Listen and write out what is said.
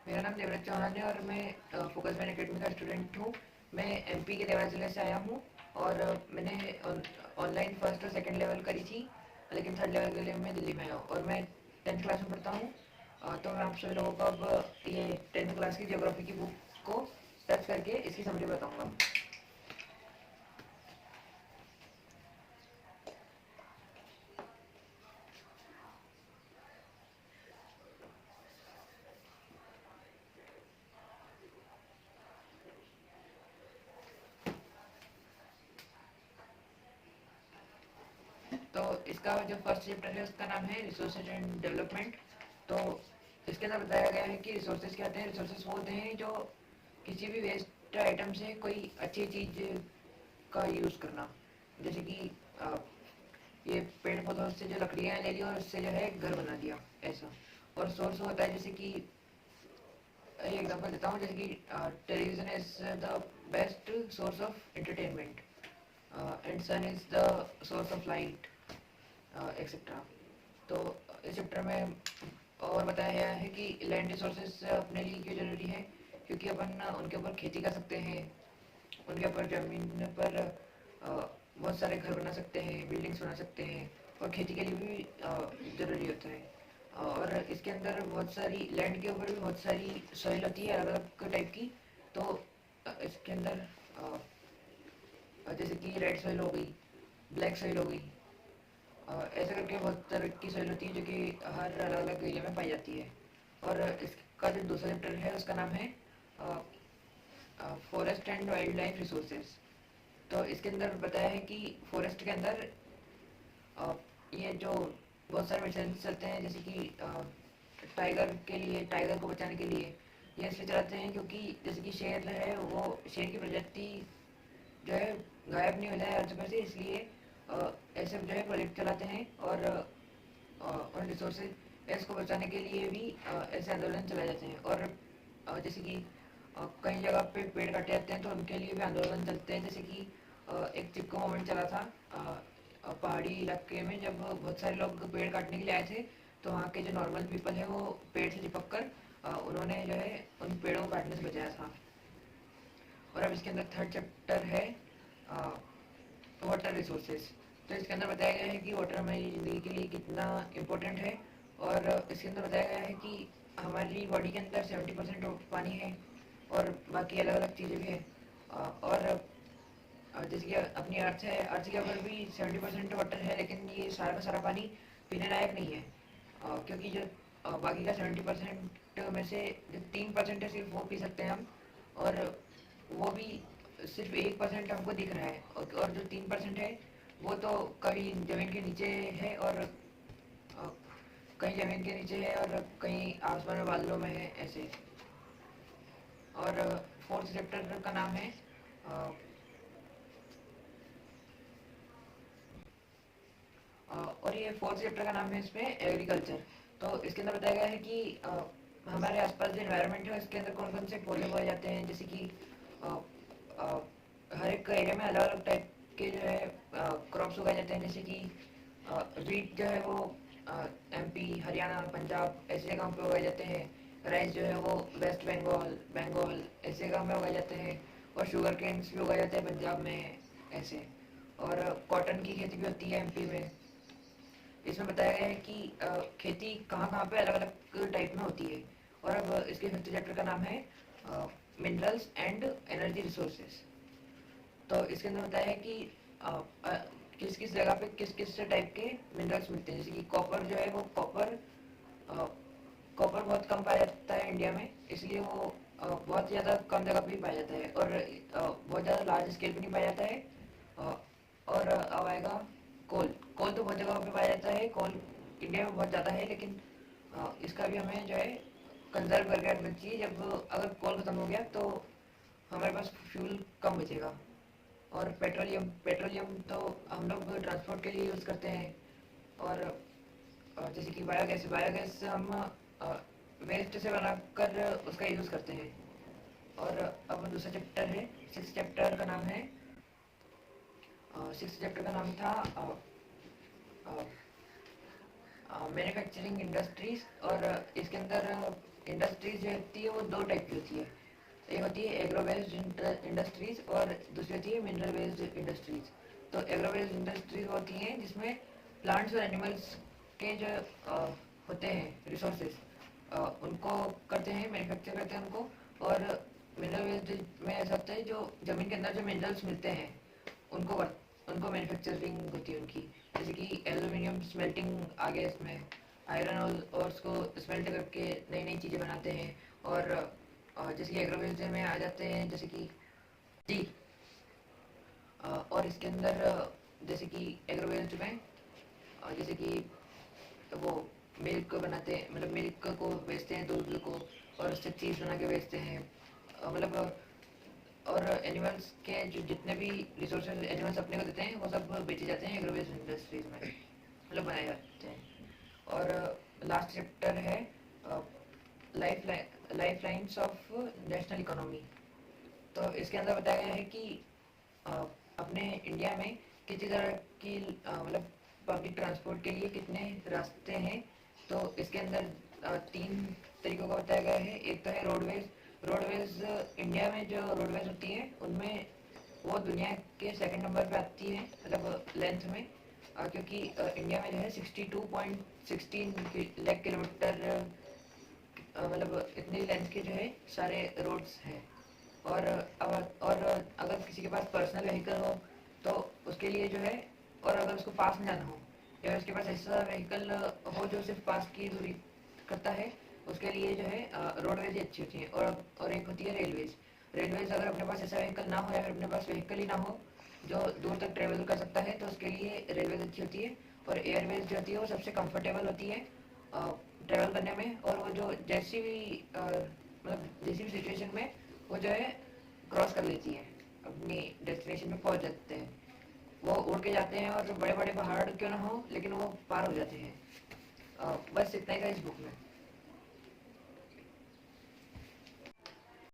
मेरा नाम देवराज चौहान है और मैं फोकस मैन अकेडमी का स्टूडेंट हूँ। मैं एमपी के देवरा जिले से आया हूँ और मैंने ऑनलाइन फर्स्ट और सेकंड लेवल करी थी, लेकिन थर्ड लेवल के लिए मैं दिल्ली में आया हूँ और मैं 10th क्लास में पढ़ता हूँ। तो मैं आप सभी लोगों को अब ये 10th क्लास की ज्योग्राफी की बुक को टच करके इसकी समरी बताऊँगा। तो इसका जो फर्स्ट चैप्टर है उसका नाम है रिसोर्सेज एंड डेवलपमेंट। तो इसके अंदर बताया गया है कि रिसोर्सेज क्या होते हैं। रिसोर्सेज वो होते हैं जो किसी भी वेस्ट आइटम से कोई अच्छी चीज़ का यूज़ करना। जैसे कि अ, ये पेड़ पौधों से जो लकड़ियाँ ले ली और उससे जो है घर बना दिया, ऐसा। और सोर्स होता है, जैसे कि एग्जांपल देता हूँ, जैसे कि television is the best source of entertainment and sun is the source of light etcetera. तो इस चैप्टर में और बताया गया है कि लैंड रिसोर्सेज अपने लिए क्यों जरूरी है, क्योंकि अपन उनके ऊपर खेती कर सकते हैं, उनके ऊपर ज़मीन पर बहुत सारे घर बना सकते हैं, बिल्डिंग्स बना सकते हैं, और खेती के लिए भी ज़रूरी होता है। और इसके अंदर बहुत सारी लैंड के ऊपर भी बहुत सारी सॉइल होती है अलग अलग टाइप की। तो इसके अंदर जैसे कि रेड सॉइल हो गई, ब्लैक सॉइल हो गई, ऐसे करके बहुत तरह की सॉइल होती है जो कि हर अलग अलग एरिया में पाई जाती है। और इसका जो दूसरा चैप्टर है उसका नाम है forest and wild life resources. तो इसके अंदर बताया है कि फॉरेस्ट के अंदर ये जो बहुत सारे मिशन चलते हैं, जैसे कि टाइगर के लिए, टाइगर को बचाने के लिए ये इसलिए चलाते हैं क्योंकि जैसे कि शेर है, वो शेर की प्रजाति जो है गायब नहीं हो जाए हर जगह से, इसलिए ऐसे जो है प्रोजेक्ट चलाते हैं। और रिसोर्सेज इसको बचाने के लिए भी ऐसे आंदोलन चलाए जाते हैं। और जैसे कि कई जगह पे पेड़ काटे जाते हैं तो उनके लिए भी आंदोलन चलते हैं। जैसे कि एक चिपको मूवमेंट चला था पहाड़ी इलाके में, जब बहुत सारे लोग पेड़ काटने के लिए आए थे, तो वहाँ के जो नॉर्मल पीपल है वो पेड़ से चिपक कर उन्होंने जो है उन पेड़ों को काटने से बचाया था। और अब इसके अंदर थर्ड चैप्टर है वाटर रिसोर्सेज। तो इसके अंदर बताया गया है कि वाटर हमारी ज़िंदगी के लिए कितना इम्पोर्टेंट है। और इसके अंदर बताया गया है कि हमारी बॉडी के अंदर 70% पानी है और बाकी अलग अलग चीज़ें भी हैं। और जैसे कि अपनी अर्थ है, अर्थ के ऊपर भी 70% वाटर है, लेकिन ये सारा का सारा पानी पीने लायक नहीं है। क्योंकि जो बाकी का 70% में से जो 3% है सिर्फ वो पी सकते हैं हम। और वो भी सिर्फ 1% हमको दिख रहा है, और जो 3% है वो तो कहीं ज़मीन के नीचे है, और कहीं ज़मीन के नीचे है और कहीं आसमान में बादलों में है, ऐसे। और फोर्थ चैप्टर का नाम है और ये फोर्थ चैप्टर का नाम है इसमें एग्रीकल्चर। तो इसके अंदर बताया गया है कि हमारे आसपास जो एनवायरनमेंट है उसके अंदर कौन कौन से पौधे उगाए जाते हैं। जैसे कि अ, अ, हर एक एरिया में अलग अलग टाइप के जो है क्रॉप्स उगाए जाते हैं। जैसे कि वीट जो है वो एमपी, हरियाणा, पंजाब ऐसे जगहों पे उगाए जाते हैं। राइस जो है वो वेस्ट बंगाल, बंगाल ऐसे जगह में उगाए जाते हैं। और शुगर केन्स भी उगाए जाते हैं पंजाब में, ऐसे। और कॉटन की खेती भी होती है एमपी में। इसमें बताया गया है कि खेती कहाँ कहाँ पे अलग अलग टाइप में होती है। और अब इसके फिफ्थ चैप्टर का नाम है मिनरल्स एंड एनर्जी रिसोर्सेज। तो इसके अंदर बताया है कि किस किस जगह पे किस किस टाइप के मिनरल्स मिलते हैं। जैसे कि कॉपर जो है वो कॉपर बहुत कम पाया जाता है इंडिया में, इसलिए वो बहुत ज़्यादा कम जगह पे भी पाया जाता है, और बहुत ज़्यादा लार्ज स्केल पे नहीं पाया जाता है। अ, और अब आएगा कोल। कोल तो बहुत जगह पे पाया जाता है, कोल इंडिया में बहुत ज़्यादा है, लेकिन इसका भी हमें जो है कंजर्व करके रखना चाहिए। जब अगर कोल ख़त्म हो गया तो हमारे पास फ्यूल कम बचेगा। और पेट्रोलियम, पेट्रोलियम तो हम लोग ट्रांसपोर्ट के लिए यूज़ करते हैं। और जैसे कि बायोगैस, बायोगैस हम वेस्ट से बनाकर उसका यूज़ करते हैं। और अब दूसरा चैप्टर है, सिक्स चैप्टर का नाम है, सिक्स चैप्टर का नाम था मैन्युफैक्चरिंग इंडस्ट्रीज। और इसके अंदर इंडस्ट्रीज जो होती है वो दो टाइप की होती है। एक होती है एग्रो बेस्ड इंडस्ट्रीज और दूसरी होती है मिनरल बेस्ड इंडस्ट्रीज। तो एग्रो बेस्ड इंडस्ट्रीज होती हैं जिसमें प्लांट्स और एनिमल्स के जो होते हैं रिसोर्सेज, उनको करते हैं, मैन्युफैक्चर करते हैं उनको। और मिनरल बेस्ड में ऐसा होता है जो ज़मीन के अंदर जो मिनरल्स मिलते हैं उनको उनको मैन्युफैक्चरिंग होती है उनकी। जैसे कि एल्यूमिनियम स्मेल्टिंग आ गया इसमें, आयरन और उसको स्मेल्ट करके नई नई चीज़ें बनाते हैं। और जैसे कि एग्रोवेज में आ जाते हैं जैसे कि टी, और इसके अंदर जैसे कि एग्रोवेज में जैसे कि वो मिल्क बनाते हैं, मतलब मिल्क को बेचते हैं, दूध को, और उससे चीज़ बना के बेचते हैं। मतलब और एनिमल्स के जो जितने भी रिसोर्सेज एनिमल्स अपने को देते हैं वो सब बेचे जाते हैं एग्रोवेज इंडस्ट्रीज में, मतलब बनाए जाते हैं। और लास्ट चैप्टर है life lines of national economy. तो इसके अंदर बताया गया है कि अ, अपने इंडिया में किसी तरह की मतलब पब्लिक ट्रांसपोर्ट के लिए कितने रास्ते हैं। तो इसके अंदर तीन तरीकों का बताया गया है। एक तो है रोडवेज। रोडवेज इंडिया में जो रोडवेज होती है उनमें वो दुनिया के सेकंड नंबर पे आती है, मतलब लेंथ में, क्योंकि इंडिया में जो है 62.16 लाख किलोमीटर, मतलब इतनी लेंथ के जो है सारे रोड्स हैं। और अगर किसी के पास पर्सनल व्हीकल हो तो उसके लिए जो है, और अगर उसको पास में जाना हो या उसके पास ऐसा व्हीकल हो जो सिर्फ पास की दूरी करता है, उसके लिए जो है रोडवेज ही अच्छी होती है। और एक होती है रेलवेज। रेलवेज अगर अपने पास ऐसा व्हीकल ना हो या फिर अपने पास व्हीकल ही ना हो जो दूर तक ट्रेवल कर सकता है तो उसके लिए रेलवेज अच्छी होती है। और एयरवेज जो होती है वो सबसे कंफर्टेबल होती है ट्रैवल करने में। और वो जो जैसी भी मतलब जैसी भी सिचुएशन में वो जो है क्रॉस कर लेती है, अपनी डेस्टिनेशन में पहुंच जाते हैं। वो उड़ के जाते हैं और बड़े बड़े पहाड़ क्यों ना हो लेकिन वो पार हो जाते हैं। बस इतना ही था इस बुक में।